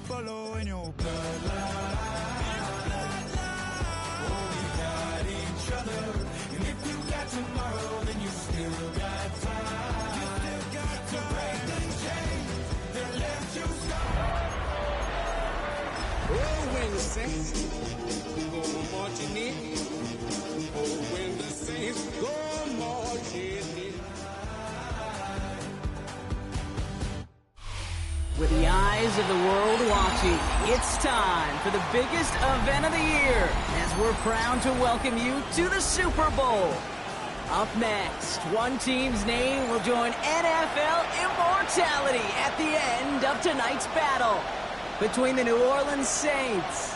follow in your bloodline. Oh, you got each other. And if you got tomorrow, then you still got time. You still got to break the chain that left you scarred. Oh, when the saints go marching in. Oh, when the saints go marching in. With the eyes of the world watching, it's time for the biggest event of the year as we're proud to welcome you to the Super Bowl. Up next, one team's name will join NFL immortality at the end of tonight's battle between the New Orleans Saints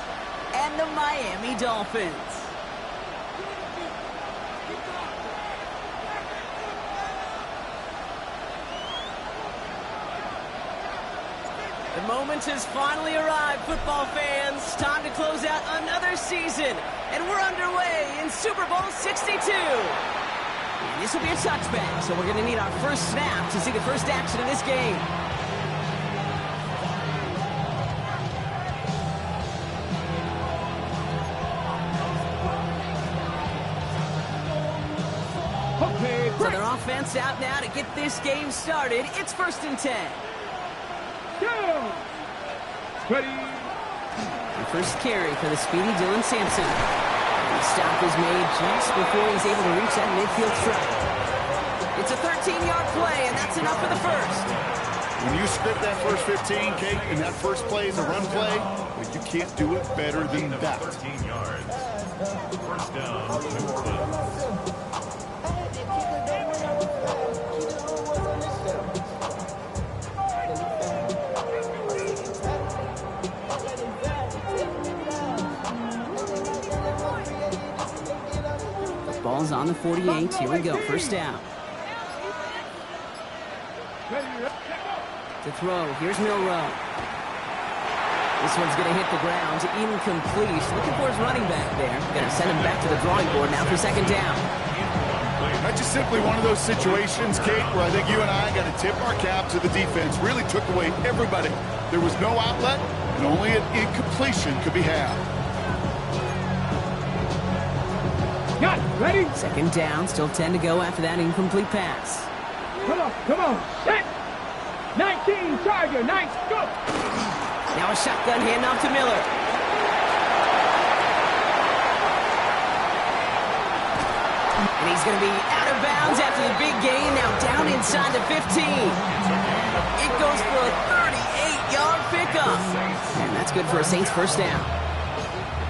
and the Miami Dolphins. The moment has finally arrived, football fans. Time to close out another season. And we're underway in Super Bowl 62. And this will be a touchback, so we're going to need our first snap to see the first action of this game. So their offense out now to get this game started. It's 1st and 10. Ready. The first carry for the speedy Dylan Sampson. The stop is made just before he's able to reach that midfield strike. It's a 13-yard play, and that's enough for the first. When you script that first 15, Kate, and that first play is a run play, well, you can't do it better than that. 13 yards. First down, New Orleans. Ball's on the 48. Here we go. First down. To throw. Here's Milrow. This one's going to hit the ground. Incomplete. Looking for his running back there. Going to send him back to the drawing board now for second down. That's just simply one of those situations, Kate, where I think you and I got to tip our cap to the defense. Really took away everybody. There was no outlet, and only an incompletion could be had. Got it. Ready? Second down. Still 10 to go after that incomplete pass. Come on. Set. 19, Charger. Nice. Go. Now a shotgun handoff to Miller. And he's going to be out of bounds after the big gain. Now down inside the 15. It goes for a 38-yard pickup. And that's good for a Saints first down.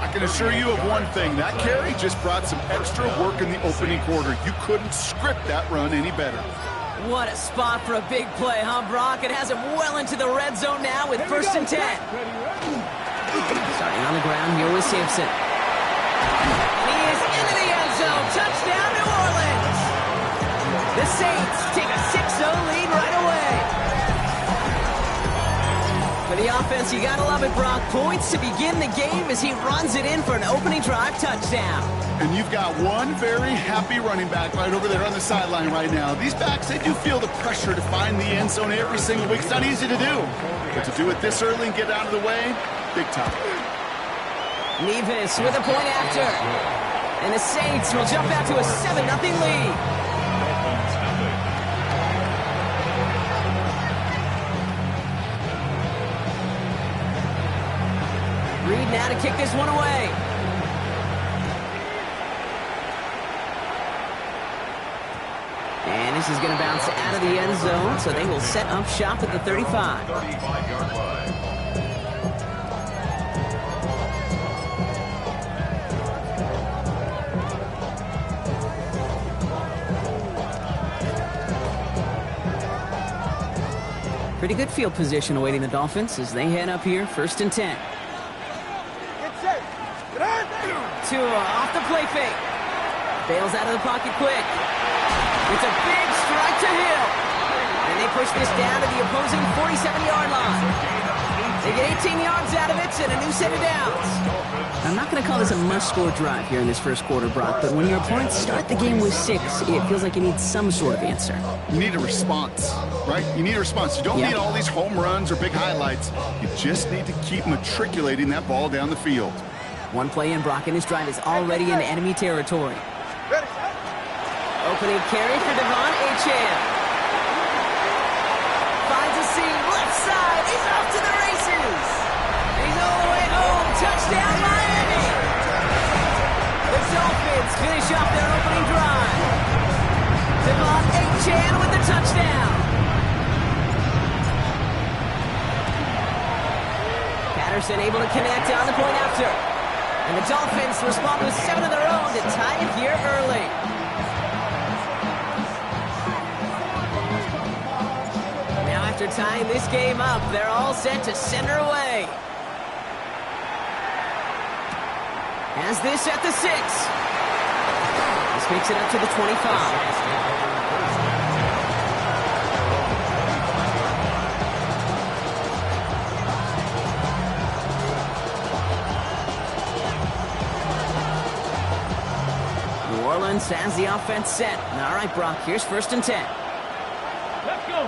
I can assure you of one thing. That carry just brought some extra work in the opening quarter. You couldn't script that run any better. What a spot for a big play, huh, Brock? It has him well into the red zone now with 1st and 10. Starting on the ground here with Sampson. And he is into the end zone. Touchdown, New Orleans. The Saints take a 6-0 lead right away. For the offense, you gotta love it, Brock. Points to begin the game as he runs it in for an opening drive touchdown. And you've got one very happy running back right over there on the sideline right now. These backs, they do feel the pressure to find the end zone every single week. It's not easy to do. But to do it this early and get out of the way, big time. Nevis with a point after. And the Saints will jump out to a 7-0 lead. Reed now to kick this one away. And this is going to bounce out of the end zone, so they will set up shop at the 35. 35-yard line. Pretty good field position awaiting the Dolphins as they head up here, 1st and 10. Tua off the play fake. Bails out of the pocket quick. It's a big strike to Hill. And they push this down to the opposing 47-yard line. They get 18 yards out of it and a new set of downs. I'm not going to call this a must-score drive here in this first quarter, Brock, but when your opponents start the game with 6, it feels like you need some sort of answer. You need a response, right? You need a response. You don't need all these home runs or big highlights. You just need to keep matriculating that ball down the field. One play in, Brock, and his drive is already in enemy territory. Opening carry for Devon Achane. Finds a seam, left side. He's off to the races. He's all the way home. Touchdown, Miami. The Dolphins finish off their opening drive. Devon Achane with the touchdown. Patterson able to connect on the point after. And the Dolphins respond with 7 of their own to tie it here early. Now after tying this game up, they're all set to center away. Has this at the 6. This makes it up to the 25. New Orleans has the offense set. All right, Brock, here's 1st and 10. Let's go.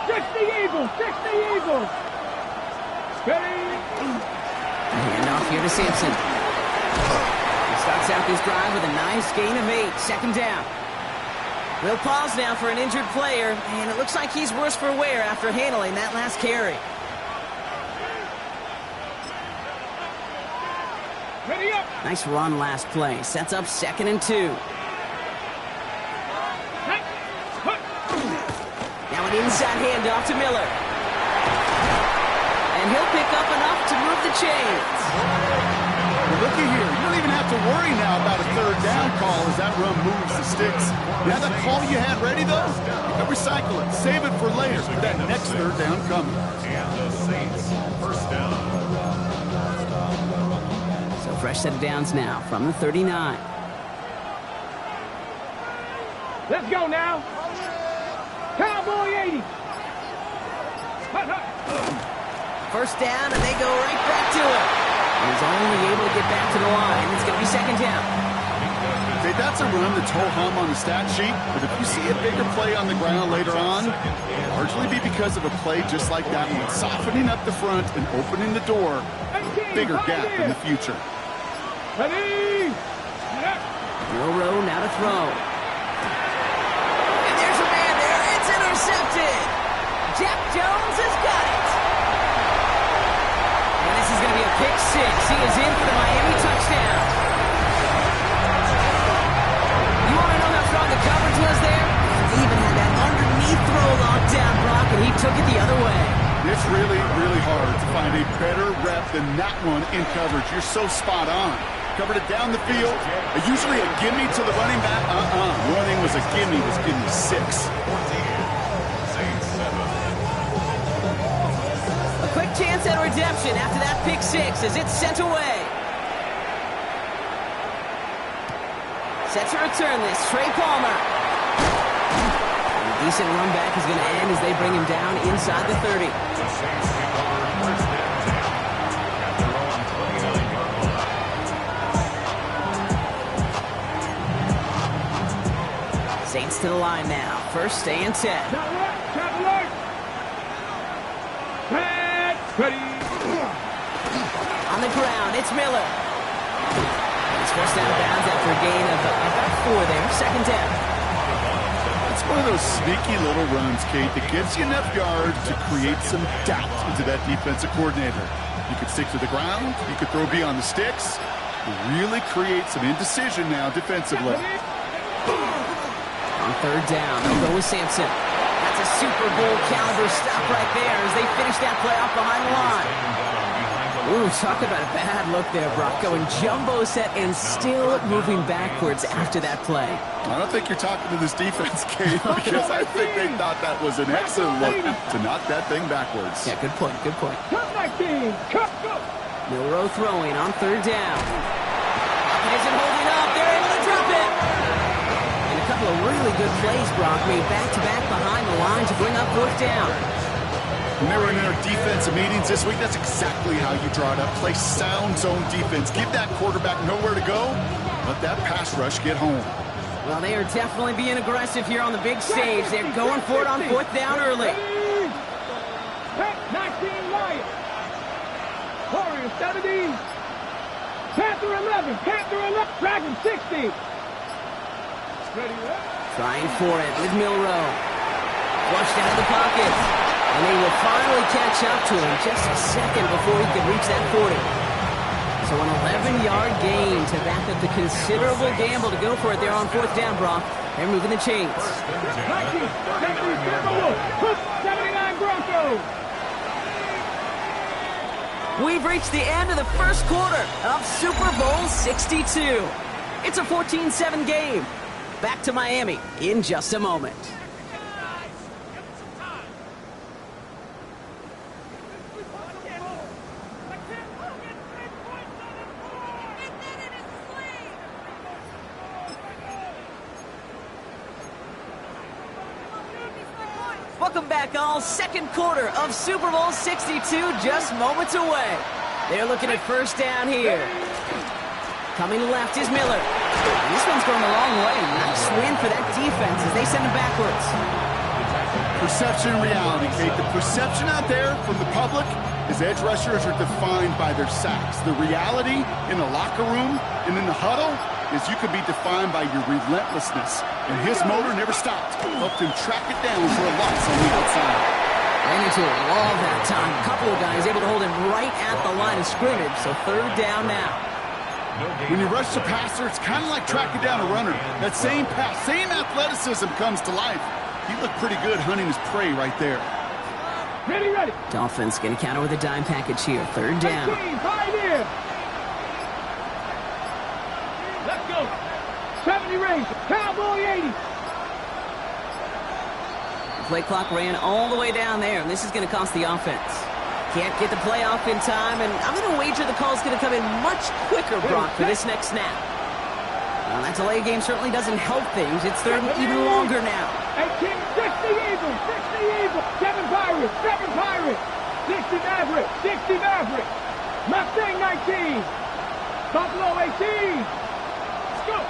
60 Eagles, 60 Eagles. Ready? Hand off here to Sampson. He starts out this drive with a nice gain of 8. 2nd down. We'll pause now for an injured player, and it looks like he's worse for wear after handling that last carry. Ready up. Nice run last play. Sets up 2nd and 2. Now an inside handoff to Miller. And he'll pick up enough to move the chains. Well, looky here. You don't even have to worry now about a 3rd down call as that run moves the sticks. You have that call you had ready, though? You can recycle it. Save it for later for that next 3rd down coming. And the Saints, 1st down. So fresh set of downs now from the 39. Let's go now. Cowboy 80. Hut, hut. 1st down, and they go right back to it. And he's only able to get back to the line. It's going to be 2nd down. Okay, that's a run that's ho-hum on the stat sheet, but if you see a bigger play on the ground later on, it'll largely be because of a play just like that one, softening up the front and opening the door, a bigger gap in the future. Ready? Row now to throw. And there's a man there. It's intercepted. Jeff Jones has got it. And this is going to be a pick 6. He is in for the Miami touchdown. You want to know how strong the coverage was there? He even had that underneath throw locked down, Brock, and he took it the other way. It's really, really hard to find a better rep than that one in coverage. You're so spot on. Covered it down the field. Usually a gimme to the running back. Warning was a gimme. Was gimme 6. A quick chance at redemption after that pick 6 as it's sent away. Set to return this, Trey Palmer. A decent run back is going to end as they bring him down inside the 30. Saints to the line now. 1st and 10. Trap alert. Ready. On the ground, it's Miller. It's first out of bounds after a gain of about 4 there. 2nd down. It's one of those sneaky little runs, Kate, that gives you enough yards to create some doubt into that defensive coordinator. You could stick to the ground. You could throw beyond the sticks. Really create some indecision now defensively. On 3rd down, they'll go with Sampson. That's a Super Bowl caliber stop right there as they finish that play off behind the line. Ooh, talk about a bad look there, Brock. Going jumbo set and still moving backwards after that play. I don't think you're talking to this defense, Kate, because I think they thought that was an excellent look to knock that thing backwards. Yeah, good point, good point. Cut my team. Cut, go. Milroe throwing on 3rd down. Pocket isn't holding up. They're able to drop it. And a couple of really good plays, Brock, made back-to-back behind the line to bring up 4th down. When they were in their defensive meetings this week, that's exactly how you draw it up. Play sound zone defense. Give that quarterback nowhere to go. Let that pass rush get home. Well, they are definitely being aggressive here on the big stage. They're going for it on 4th down early. 19 Lions. Warriors 70. Panther 11. Panther 11. Dragon 60. Trying for it with Milrow. Flushed out of the pocket. And they will finally catch up to him just a second before he could reach that 40. So an 11-yard gain to back up the considerable gamble to go for it there on 4th down, Brock. They're moving the chains. 79 Broncos. We've reached the end of the first quarter of Super Bowl 62. It's a 14-7 game. Back to Miami in just a moment. Welcome back, all. Second quarter of Super Bowl 62, just moments away. They're looking at 1st down here. Coming left is Miller. This one's going a long way. Nice win for that defense as they send him backwards. Perception and reality, Kate. The perception out there from the public is edge rushers are defined by their sacks. The reality in the locker room and in the huddle is you could be defined by your relentlessness. And his motor never stopped. Helped him track it down for a loss on the outside. Ran into a wall that time. A couple of guys able to hold him right at the line of scrimmage. So 3rd down now. When you rush the passer, it's kind of like tracking down a runner. That same pass, same athleticism comes to life. He looked pretty good hunting his prey right there. Ready. Dolphins going to counter with a dime package here. 3rd down. 19, high in. Let's go. 70 range. Cowboy 80. The play clock ran all the way down there, and this is going to cost the offense. Can't get the play off in time, and I'm going to wager the call's going to come in much quicker, Brock, for this next snap. Well, that delay game certainly doesn't help things. It's 3rd and even longer now. 18, 60 Eagles, 60 Eagles, 7 Pirates, 7 Pirates, 60 Mavericks, 60 Mavericks, Mustang 19, Buffalo 18. Let's go.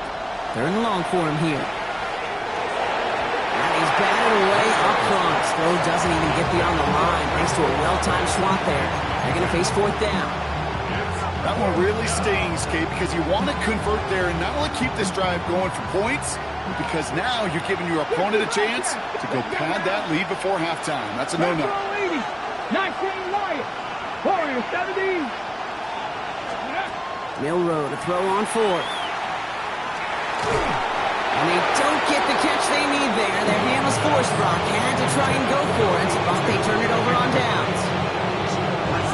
3rd and long for him here. And he's batted away up front. Throw doesn't even get beyond the line thanks to a well-timed swat there. They're going to face 4th down. That one really stings, Kate, because you want to convert there and not only keep this drive going for points, because now you're giving your opponent a chance to go pad that lead before halftime. That's a no-no. 19 Lions, Warriors 70. Milrow to throw on 4th. And they don't get the catch they need there. Their hand was forced, Brock. Had to try and go for it, but they turn it over on downs.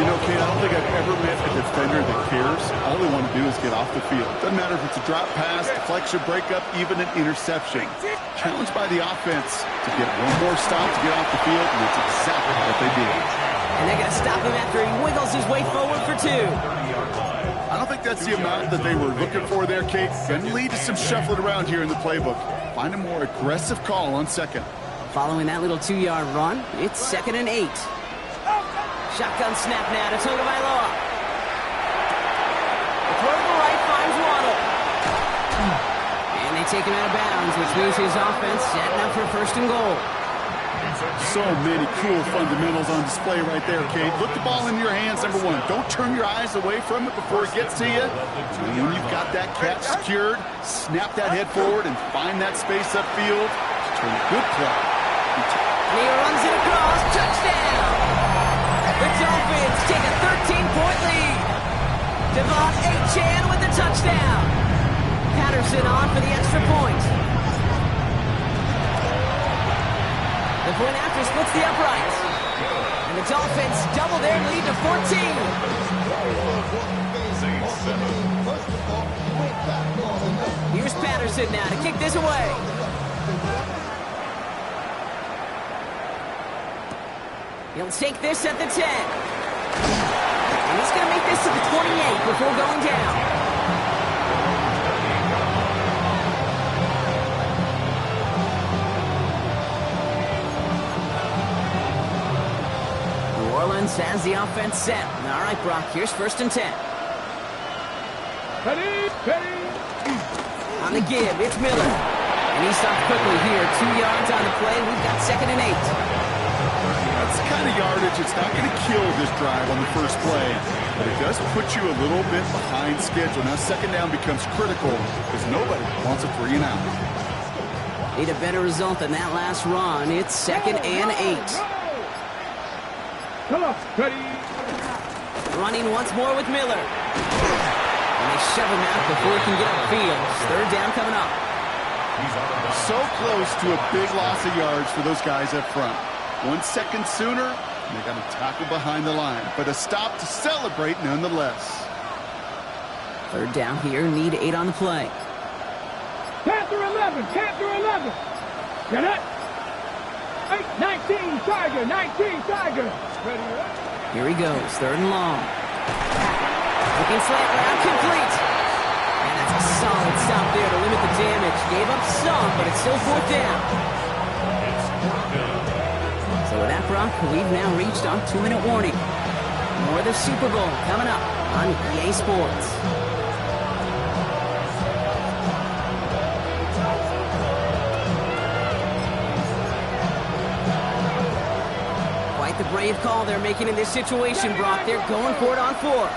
You know, Kate, I don't think I've ever met a defender that cares. All they want to do is get off the field. Doesn't matter if it's a drop pass, deflection, breakup, even an interception. Challenged by the offense to get one more stop to get off the field, and that's exactly what they did. And they're going to stop him after he wiggles his way forward for 2. I don't think that's the amount that they were looking for there, Kate. Going to lead to some shuffling around here in the playbook. Find a more aggressive call on 2nd. Following that little 2-yard run, it's 2nd and 8. Shotgun snap now to Tagovailoa. The throw to the right finds Waddle. And they take him out of bounds, which means his offense setting up for 1st and goal. So many cool fundamentals on display right there, Kate. Look the ball in your hands, number 1. Don't turn your eyes away from it before it gets to you. And when you've got that catch secured, snap that head forward and find that space upfield to turn a good play. And he runs it across. Touchdown! The Dolphins take a 13-point lead. Devon Achane with the touchdown. Patterson on for the extra point. The point after splits the uprights. And the Dolphins double their lead to 14. Here's Patterson now to kick this away. He'll take this at the 10. And he's going to make this to the 28 before going down. Mullins has the offense set. All right, Brock, here's 1st and 10. Ready. On the give, it's Miller. And he stopped quickly here. 2 yards on the play. We've got 2nd and 8. That's the kind of yardage. It's not going to kill this drive on the first play, but it does put you a little bit behind schedule. Now 2nd down becomes critical because nobody wants a 3 and out. Need a better result than that last run. It's 2nd and 8. Come on, ready. Running once more with Miller. And they shove him out before he can get upfield. 3rd down coming up. So close to a big loss of yards for those guys up front. 1 second sooner, and they got to tackle behind the line. But a stop to celebrate nonetheless. 3rd down here, need 8 on the play. Panther 11. Get it. 19 Tiger. Ready. Here he goes, 3rd and long. Looking slant route, complete. And that's a solid stop there to limit the damage. Gave up some, but it's still 4th down. So with that, Brock, we've now reached our 2-minute warning. More of the Super Bowl coming up on EA Sports. Quite the brave call they're making in this situation, Brock. They're going for it on 4th.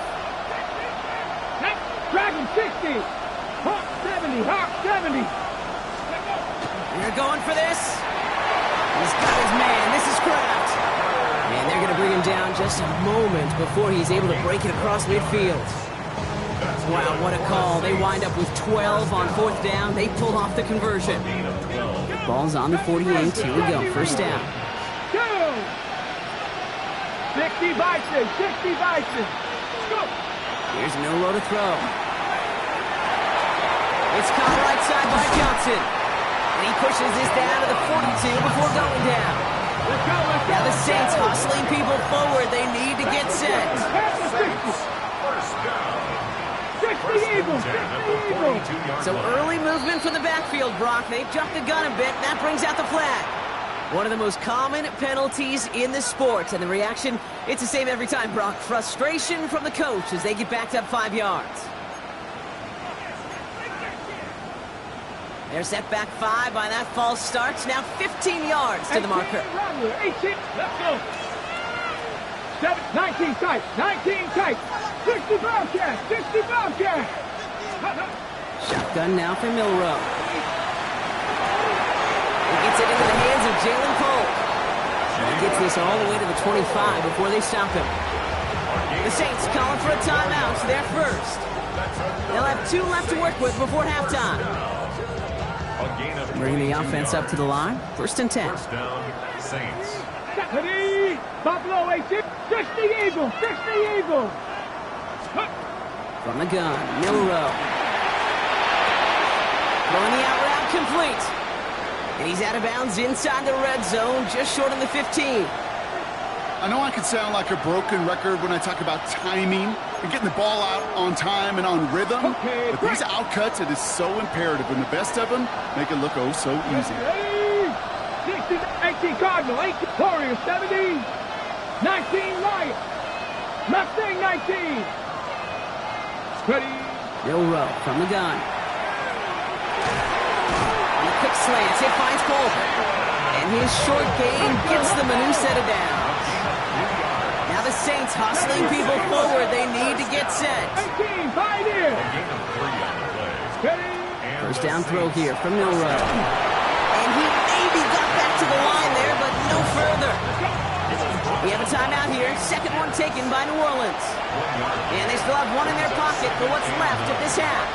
Dragon 60. Hawk 70. They're going for this. He's got his man. This is Kraft. And they're going to bring him down just a moment before he's able to break it across midfield. Wow, what a call. They wind up with 12 on 4th down. They pull off the conversion. Ball's on the 48. Here we go. 1st down. 60 Bison. Go. Here's Milrow to throw. It's caught right side by Johnson. And he pushes this down to the 42 before going down. Now the Saints hustling people forward. They need to get set. 60 Eagles. So early movement from the backfield, Brock. They've jumped the gun a bit. That brings out the flag. One of the most common penalties in the sport. And the reaction, it's the same every time, Brock. Frustration from the coach as they get backed up 5 yards. They're set back 5 by that false start. Now 15 yards to the marker. 18, let's go. 19 tight. 60 Bobcat. Shotgun now for Milrow. He gets it into the hands of Jalen Cole. And he gets this all the way to the 25 before they stop him. The Saints calling for a timeout. They're first. They'll have 2 left to work with before halftime. Bringing the offense up to the line. 1st and 10. First down, Saints. Buffalo 18. 60 Eagles. From the gun, Milrow. Throwing the out route complete. And he's out of bounds inside the red zone, just short of the 15. I know I can sound like a broken record when I talk about timing and getting the ball out on time and on rhythm, but these outcuts, it is so imperative, and the best of them make it look oh so easy. 60, 18 Cardinal, 18 Warriors, 70, 19 Lions, Mustang 19. Ready. Milrow from the gun. On a quick slant, it finds Cole. And his short gain gets them a new set of downs. Now the Saints hustling people forward. They need to get set. 18, Pioneer. First down throw here from Milrow. And he maybe got back to the line there, but no further. We have a timeout here. Second one taken by New Orleans. And they still have one in their pocket for what's left of this half.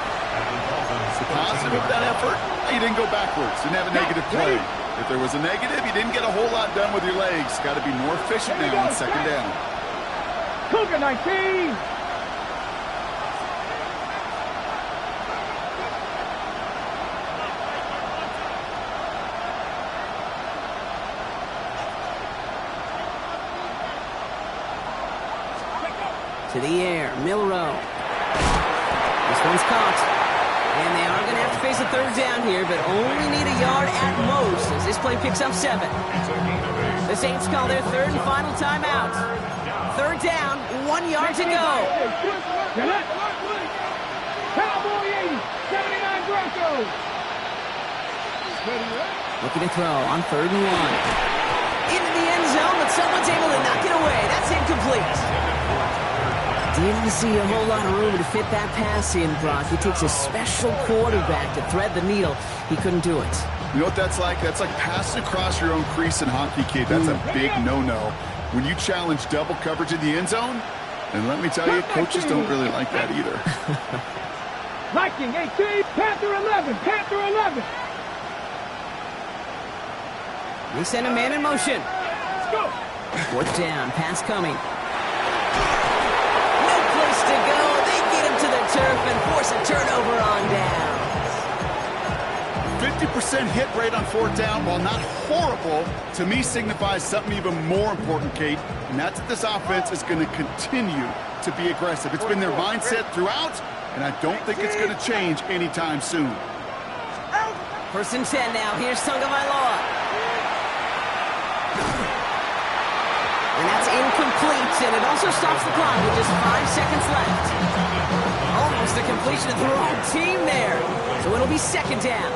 The positive of that effort, you didn't go backwards. Didn't have a negative play. If there was a negative, you didn't get a whole lot done with your legs. Got to be more efficient now on second down. Cougar 19. To the air, Milrow. This one's caught. And they are going to have to face a third down here, but only need a yard at most as this play picks up 7. The Saints call their third and final timeout. Third down, 1 yard to go. Cowboy 80, 79 Broncos. Looking to throw on 3rd and 1. Into the end zone, but someone's able to knock it away. That's incomplete. Didn't see a whole lot of room to fit that pass in, Brock. It takes a special quarterback to thread the needle. He couldn't do it. You know what that's like? That's like passing across your own crease in hockey, kid. That's a big no-no. When you challenge double coverage in the end zone, and let me tell you, coaches don't really like that either. Viking 18, Panther 11, Panther 11. They send a man in motion. Let's go. 4th down, pass coming. No place to go. They get him to the turf and force a turnover on down. 50% hit rate on 4th down, while not horrible, to me signifies something even more important, Kate, and that's that this offense is going to continue to be aggressive. It's been their mindset throughout, and I don't think it's going to change anytime soon. 1st and 10 now. Here's Tagovailoa. And that's incomplete, and it also stops the clock with just 5 seconds left. Almost a completion of the wrong team there. So it'll be 2nd down.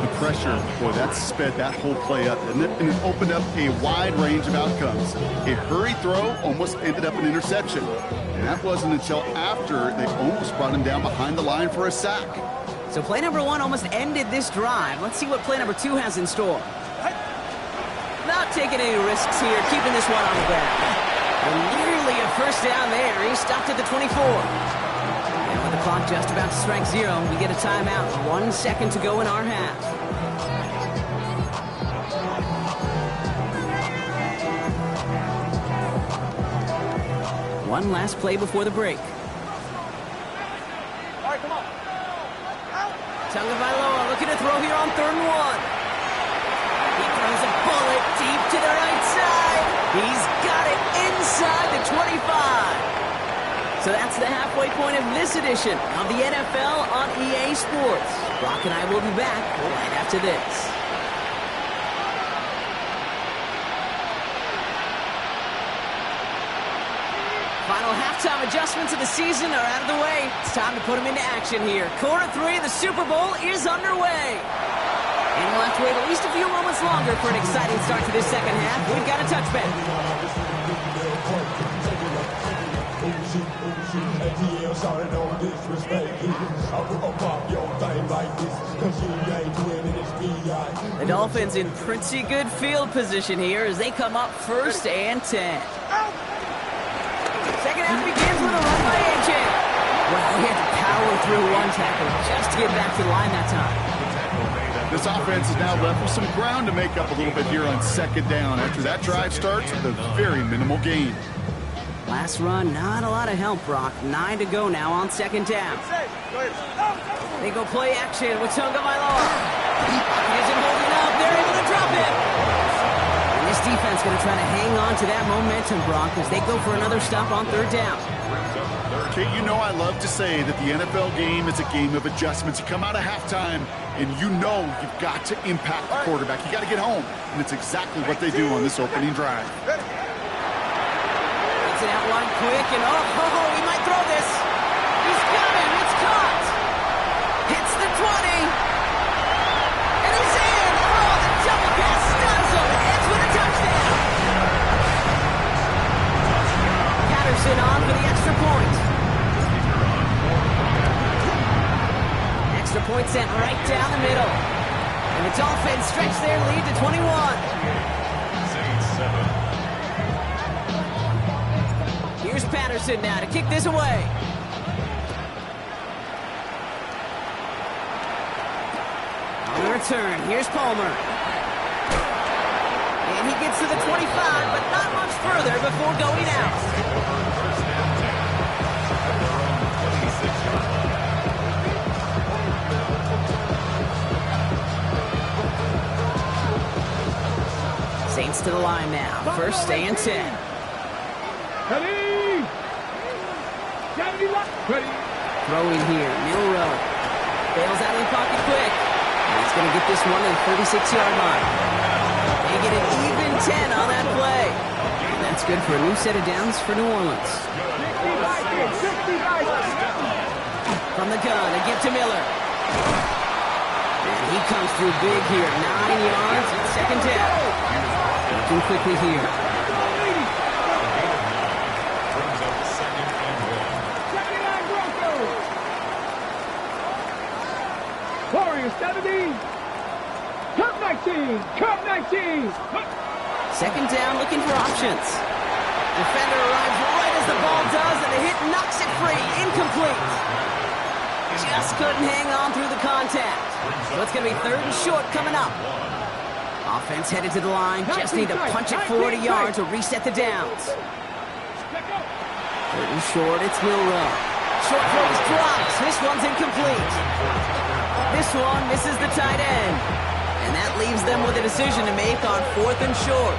The pressure, boy, that sped that whole play up, and it opened up a wide range of outcomes. A hurry throw almost ended up an interception. And that wasn't until after they almost brought him down behind the line for a sack. So play number 1 almost ended this drive. Let's see what play number 2 has in store. Not taking any risks here, keeping this one on the ground. And nearly a 1st down there. He stopped at the 24. And with the clock just about to strike 0, we get a timeout. 1 second to go in our half. One last play before the break. All right, come on. Tagovailoa looking to throw here on 3rd and 1. He throws a bullet deep to the right side. He's got it inside the 25. So that's the halfway point of this edition of the NFL on EA Sports. Brock and I will be back right after this. Final halftime adjustments of the season are out of the way. It's time to put them into action here. Quarter 3 of the Super Bowl is underway. And we'll have to wait at least a few moments longer for an exciting start to this 2nd half. We've got a touchback. The Dolphins in pretty good field position here as they come up 1st and 10. 2nd half begins with a run by A.J. Well, he had to power through 1 tackle just to get back to the line that time. This offense is now left with some ground to make up a little bit here on 2nd down after that drive starts with a very minimal gain. Last run, not a lot of help, Brock. 9 to go now on 2nd down. They go play action with Tagovailoa. He isn't holding up. They're able to drop him. And this defense going to try to hang on to that momentum, Brock, as they go for another stop on 3rd down. Kate, you know I love to say that the NFL game is a game of adjustments. You come out of halftime, and you know you've got to impact the quarterback. You got to get home, and it's exactly what they do on this opening drive. Gets it out wide quick, and he might throw this. He's got him. It's caught. Hits the 20. And he's in. Oh, the double pass stuns him. Ends with a touchdown. Patterson on for the extra point. Extra point sent right down the middle. And the Dolphins stretch their lead to 21. Here's Patterson now to kick this away. On the return, here's Palmer. And he gets to the 25, but not much further before going out. Saints to the line now. 1st and 10. Ready? Ready? Throwing here, middle row. Bails out of the pocket quick. And he's going to get this one to the 36-yard line. They get an even 10 on that play. And then That's good for a new set of downs for New Orleans. 60 From the gun, a give to Miller. And he comes through big here. 9 yards, it's second down. Looking quickly here. Warriors 70. Cup 19. Cup 19. Second down, looking for options. Defender arrives right as the ball does, and the hit knocks it free. Incomplete. Just couldn't hang on through the contact. So it's going to be 3rd and short coming up. Offense headed to the line. Just need to punch it 40 yards to reset the downs. 3rd and short, it's Milrow. Short throws drops. This one's incomplete. This one misses the tight end. And that leaves them with a decision to make on 4th and short.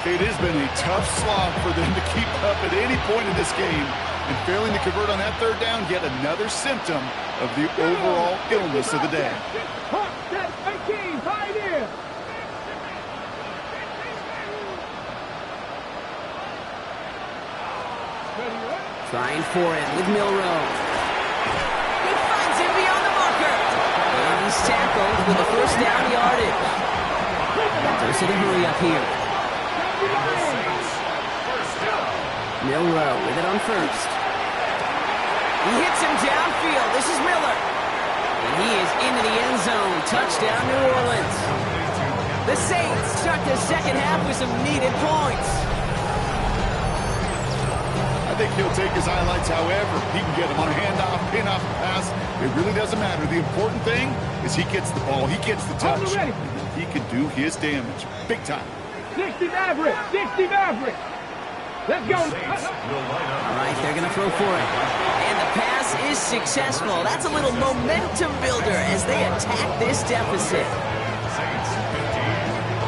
It has been a tough slog for them to keep up at any point in this game. And failing to convert on that 3rd down, yet another symptom of the overall illness of the day. Trying for it with Milrow. He finds him beyond the marker. And he's tackled with the 1st down yardage. There's the hurry up here. Milrow with it on 1st. He hits him downfield. This is Miller. And he is into the end zone. Touchdown, New Orleans. The Saints start the second half with some needed points. I think he'll take his highlights however he can get them on a handoff, pin-off, pass. It really doesn't matter. The important thing is he gets the ball. He gets the touch. He can do his damage. Big time. 60 Maverick. 60 Maverick. Let's go. All right, they're going to throw for it. And the pass is successful. That's a little momentum builder as they attack this deficit.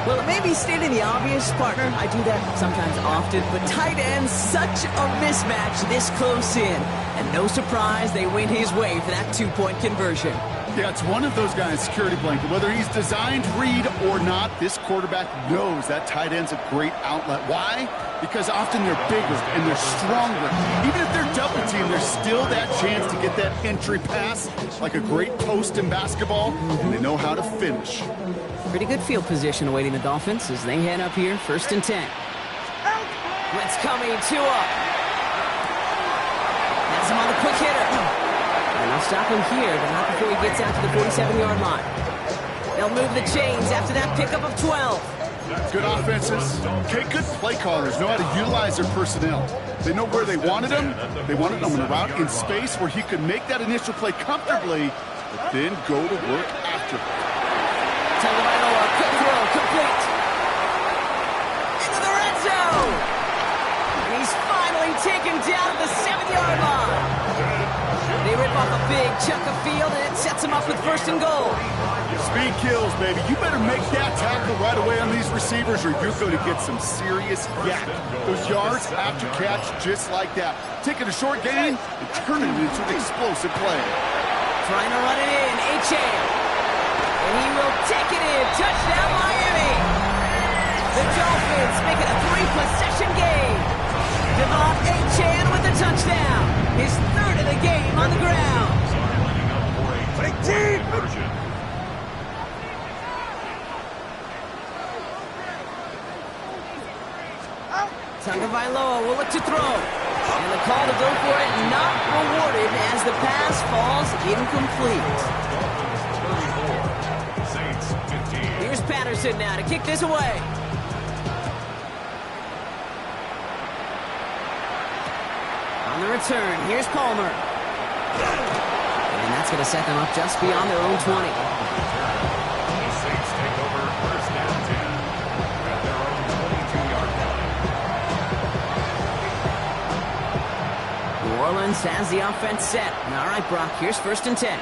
Well, it may be stating the obvious, partner. I do that sometimes often. But tight end, such a mismatch this close in. And no surprise, they went his way for that 2-point conversion. Yeah, it's one of those guys' security blanket. Whether he's designed read or not, this quarterback knows that tight end's a great outlet. Why? Because often they're bigger and they're stronger. Even if they're double teamed, there's still that chance to get that entry pass, like a great post in basketball, and they know how to finish. Pretty good field position awaiting the Dolphins as they head up here, 1st and 10. Blitz coming, Tua. Has him on the quick hitter. And they'll stop him here, but not before he gets out to the 47-yard line. They'll move the chains after that pickup of 12. Good offenses. Okay, good play callers know how to utilize their personnel. They know where they wanted him. They wanted him on a route in space where he could make that initial play comfortably, but then go to work after it. Tagovailoa, quick throw, complete. Into the red zone. And he's finally taken down at the 7-yard line. They rip off a big chunk of field, and it sets him up with 1st and goal. Speed kills, baby. You better make that tackle right away on these receivers or you're going to get some serious yak. Those yards after catch just like that. Taking a short gain and turning it into an explosive play. Trying to run it in, Achane. And he will take it in. Touchdown, Miami. The Dolphins make it a 3-possession game. Devon Achane with the touchdown. His 3rd of the game on the ground. Tagovailoa will look to throw. And the call to go for it not rewarded as the pass falls incomplete. Here's Patterson now to kick this away. On the return, here's Palmer. And that's going to set them up just beyond their own 20. The Saints take over 1st and 10 at their own 22-yard line. New Orleans has the offense set. All right, Brock, here's 1st and 10.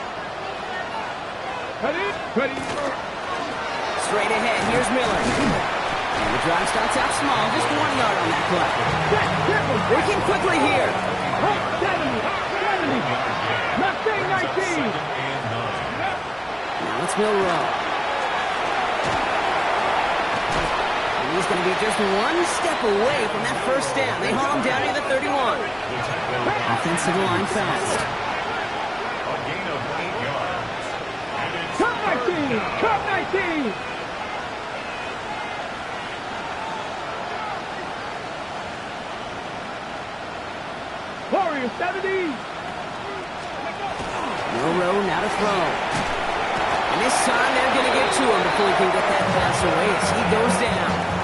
Ready. Straight ahead, here's Miller. And the drive starts out small, just 1 yard on that play. Working quickly here. 70. Mustang 19. Now it's Milrow. And he he's going to be just one step away from that first down. They haul him down to the 31. Offensive line fast. A gain of 8 yards. Cut 19! Cut 19! Warriors 70! Milrow now to throw. And this time they're going to get to him before he can get that pass away as he goes down.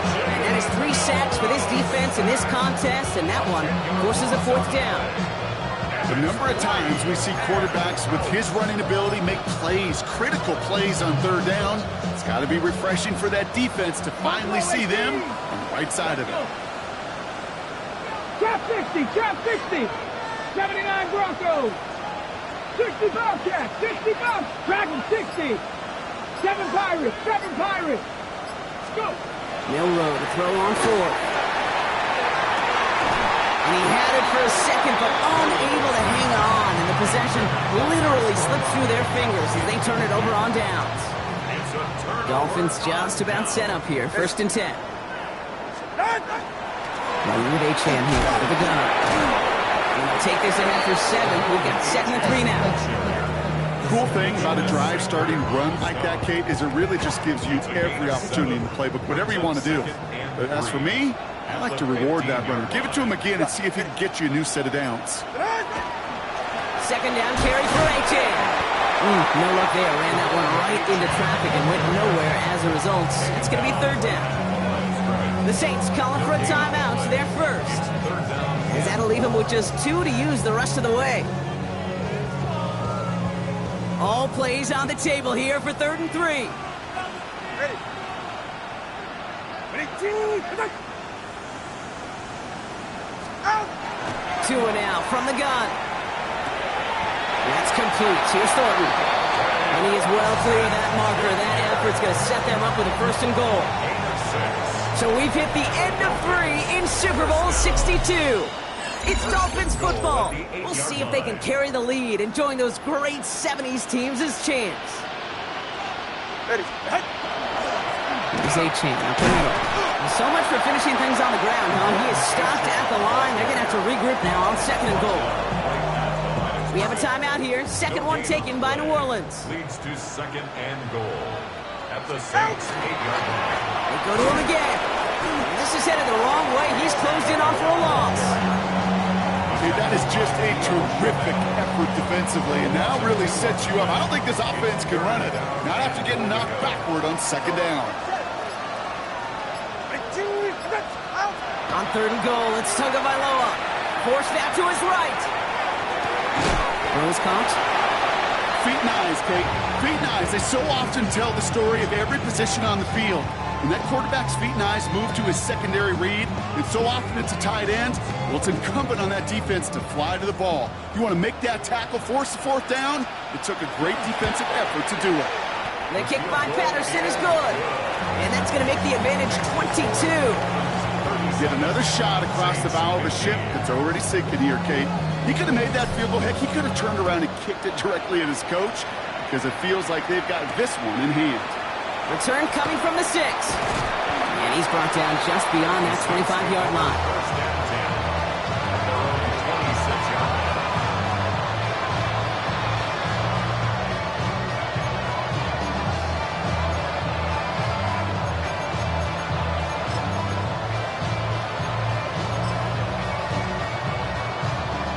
And that is 3 sacks for this defense in this contest, and that one forces a 4th down. The number of times we see quarterbacks with his running ability make plays, critical plays on 3rd down, it's got to be refreshing for that defense to finally see them on the right side of it. Trap 60! Trap 60! 79 Broncos! 60 Bobcats! 60 Bobs! Dragon 60! 7 Pirates! 7 Pirates! Let's go! Milrow to throw on 4th. And he had it for a second, but unable to hang on. And the possession literally slipped through their fingers as they turn it over on downs. Dolphins just about set up here. 1st and 10. Running with Achane here for the gunner. And they'll take this ahead for 7. We've got 2nd and 3 now. Cool thing about a drive starting run like that, Kate, is it really just gives you every opportunity in the playbook, whatever you want to do. But as for me, I like to reward that runner. Give it to him again and see if he can get you a new set of downs. 2nd down carry for Achane. No luck there. Ran that one right into traffic and went nowhere as a result. It's going to be 3rd down. The Saints calling for a timeout, their first. As that'll leave him with just 2 to use the rest of the way. All plays on the table here for 3rd and 3. Ready. Ready, 2, out! 2 and out from the gun. That's complete. Here's Thornton. And he is well clear of that marker. That effort's going to set them up with a 1st and goal. So we've hit the end of 3 in Super Bowl 62. It's Dolphins football. We'll see if they can carry the lead and join those great 70s teams as champs. Ready. There's Achane up the middle. So much for finishing things on the ground, huh? He is stopped at the line. They're going to have to regroup now on 2nd and goal. We have a timeout here. 2nd one taken by New Orleans. Leads to 2nd and goal. At the Saints 8-yard line. They go to him again. This is headed the wrong way. He's closed in on for a loss. Dude, that is just a terrific effort defensively, and now really sets you up. I don't think this offense can run it. Not after getting knocked backward on 2nd down. On 3rd and goal, it's Tagovailoa. Forced out to his right. Rose caught. Feet and eyes, Kate. Feet and eyes. They so often tell the story of every position on the field. When that quarterback's feet and eyes move to his secondary read, and so often it's a tight end, well, it's incumbent on that defense to fly to the ball. You want to make that tackle, force the 4th down? It took a great defensive effort to do it. The kick by Patterson is good. And that's going to make the advantage 22. Get another shot across the bow of a ship that's already sinking here, Kate. He could have made that field goal. Heck, he could have turned around and kicked it directly at his coach because it feels like they've got this one in hand. Return coming from the 6. And he's brought down just beyond that 25-yard line. 1st and 10. Their own 26-yard line.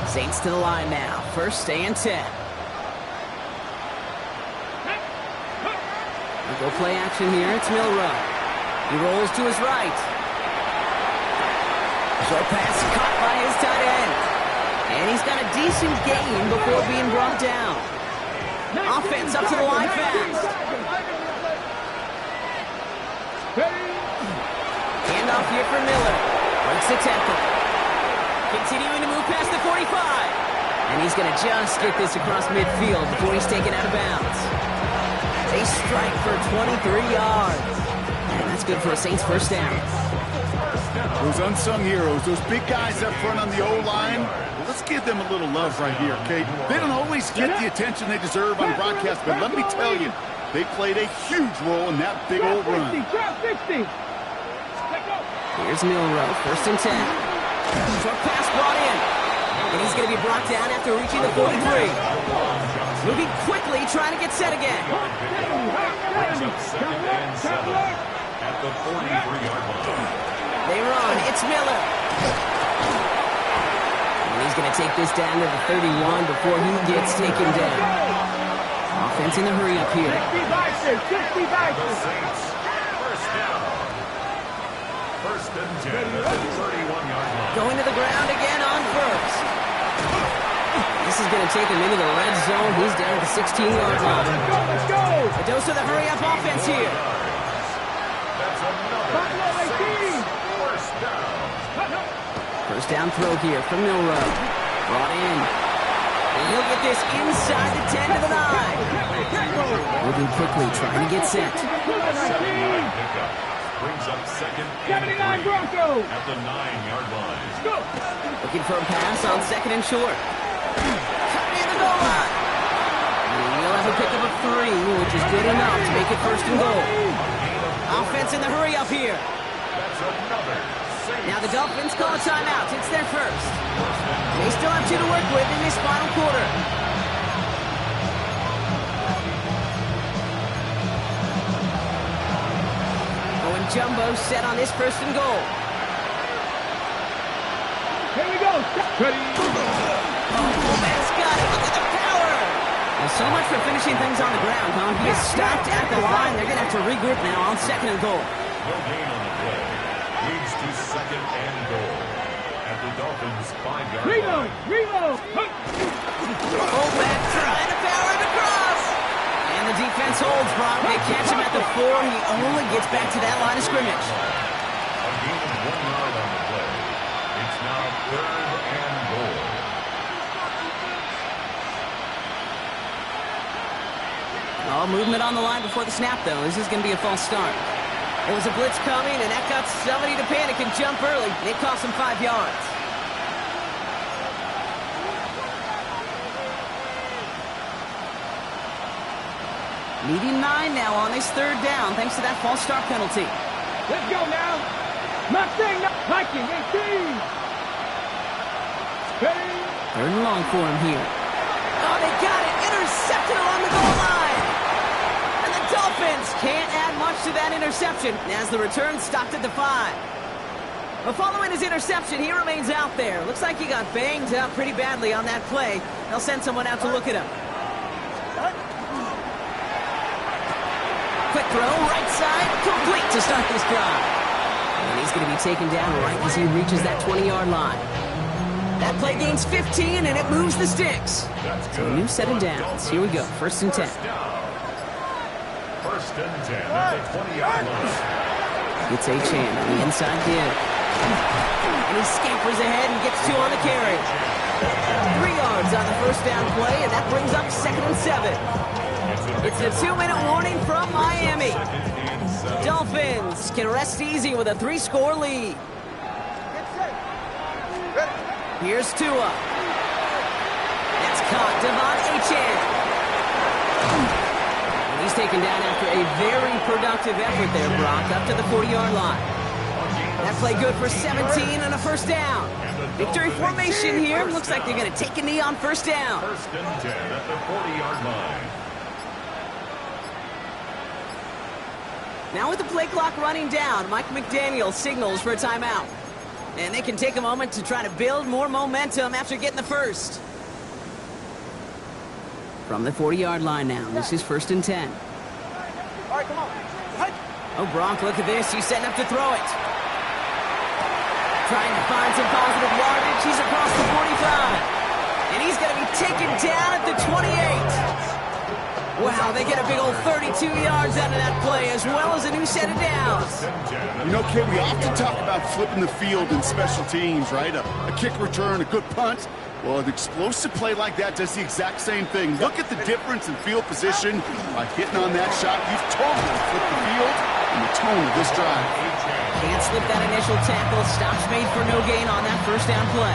Saints to the line now. 1st and 10. Go play action here. It's Milrow. He rolls to his right. Short pass caught by his tight end. And he's got a decent gain before being brought down. Offense up to the line fast. Handoff here for Miller. Breaks the tackle. Continuing to move past the 45. And he's going to just get this across midfield before he's taken out of bounds. They strike for 23 yards. And that's good for a Saints 1st down. Those unsung heroes, those big guys up front on the O-line, well, let's give them a little love right here, okay? They don't always get the attention they deserve on broadcast, but let me tell you, they played a huge role in that big old run. 60, drop 60. Here's Milrow, 1st and 10. Short pass brought in. And he's going to be brought down after reaching the 43. Moving quickly, trying to get set again. At the 43-yard line. They run. It's Miller. And he's going to take this down to the 31 before he gets taken down. Offense in the hurry up here. 60 The Saints, first down. 1st and 10 at the 31-yard line. Going to the ground again on 1st. This is going to take him into the red zone. He's down at the 16-yard line. Let's go! A dose of the hurry-up offense here. That's another Buffalo 18. first down. 1st down throw here from Milrow. Brought in. And he'll get this inside the 10 to the 9. Moving quickly, trying to get set. 7-yard pickup. Brings up 2nd and 79 3 Broncos. at the 9-yard line. Go! Looking for a pass on 2nd and short. Cut near the goal line. And he'll have a pickup of 3, which is good enough to make it 1st and goal. Offense in the hurry up here. That's another Saints. Now the Dolphins call a timeout. It's their first. They still have 2 to work with in this final quarter. Going jumbo set on this 1st and goal. Here we go. Ready? Fullback's got it. Look at the power. Well, so much for finishing things on the ground, huh? He is stopped at the line. They're going to have to regroup now on 2nd and goal. No gain on the play. Leads to 2nd and goal. At the Dolphins' 5-yard Reload! line. Reload! Fullback trying to power it across. And the defense holds, Brock. They catch him at the 4. He only gets back to that line of scrimmage. A gain of 1 yard on the play. It's now 3rd and goal. All movement on the line before the snap, though. This is going to be a false start. There was a blitz coming, and that got somebody to panic and jump early. It cost him 5 yards. Needing 9 now on this 3rd down, thanks to that false start penalty. Let's go now. Mustang, Viking 18. Ready? 3rd and long for him here. Oh, they got it. Intercepted along the goal line. And the Dolphins can't add much to that interception as the return stopped at the 5. But following his interception, he remains out there. Looks like he got banged up pretty badly on that play. They'll send someone out to look at him. Quick throw, right side, complete to start this drive. And he's going to be taken down right as he reaches that 20-yard line. That play gains 15, and it moves the sticks. So a new set of downs. Here we go, 1st and 10. 1st and 10 at the 20-yard line. It's Achane on the inside give. And he scampers ahead and gets 2 on the carry. 3 yards on the 1st down play, and that brings up 2nd and 7. It's a 2-minute warning from Miami. Dolphins can rest easy with a 3-score lead. Here's Tua. That's caught. Devon Achane. And he's taken down after a very productive effort there, Brock, up to the 40-yard line. That play good for 17 and a 1st down. Victory formation here. Looks like they're going to take a knee on 1st down. 1st and 10 at the 40-yard line. Now with the play clock running down, Mike McDaniel signals for a timeout. And they can take a moment to try to build more momentum after getting the first. From the 40-yard line now, this is 1st and 10. All right, come on. Oh, Brock, look at this. He's setting up to throw it. Trying to find some positive yardage. He's across the 45. And he's going to be taken down at the 28. Wow, they get a big old 32 yards out of that play, as well as a new set of downs. You know, Kay, we often talk about flipping the field in special teams, right? A kick return, a good punt. Well, an explosive play like that does the exact same thing. Look at the difference in field position by hitting on that shot. You've totally flipped the field and the tone of this drive. Can't slip that initial tackle. Stops made for no gain on that 1st down play.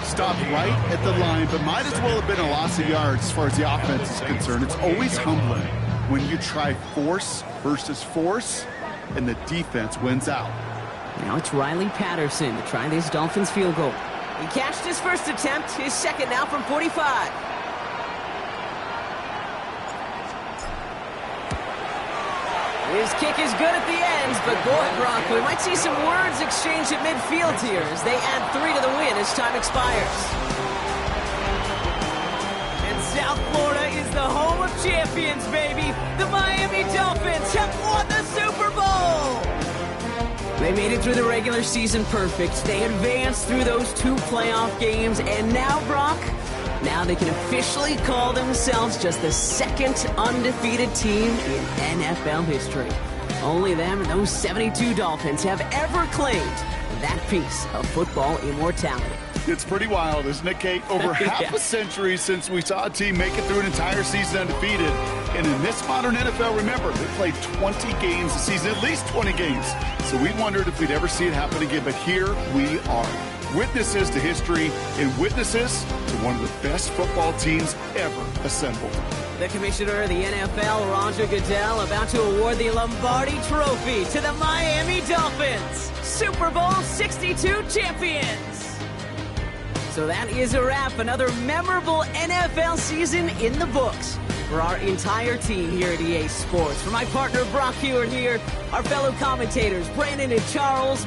Stopped right at the line, but might as well have been a loss of yards as far as the offense is concerned. It's always humbling when you try force versus force, and the defense wins out. Now it's Riley Patterson to try this Dolphins field goal. He cashed his first attempt, his second now from 45. His kick is good at the end, but boy, Brock, we might see some words exchanged at midfield here as they add 3 to the win as time expires. And South Florida is the home of champions, baby. The Miami Dolphins have won the Super Bowl! They made it through the regular season perfect. They advanced through those 2 playoff games, and now, Brock, now they can officially call themselves just the second undefeated team in NFL history. Only them and those 72 Dolphins have ever claimed that piece of football immortality. It's pretty wild, isn't it, Kate? Over half a century since we saw a team make it through an entire season undefeated. And in this modern NFL, remember, they played 20 games a season, at least 20 games. So we wondered if we'd ever see it happen again, but here we are. Witnesses to history and witnesses to one of the best football teams ever assembled. The commissioner of the NFL, Roger Goodell, about to award the Lombardi Trophy to the Miami Dolphins, Super Bowl 62 champions. So that is a wrap. Another memorable NFL season in the books for our entire team here at EA Sports. For my partner, Brock Hewitt here, our fellow commentators, Brandon and Charles,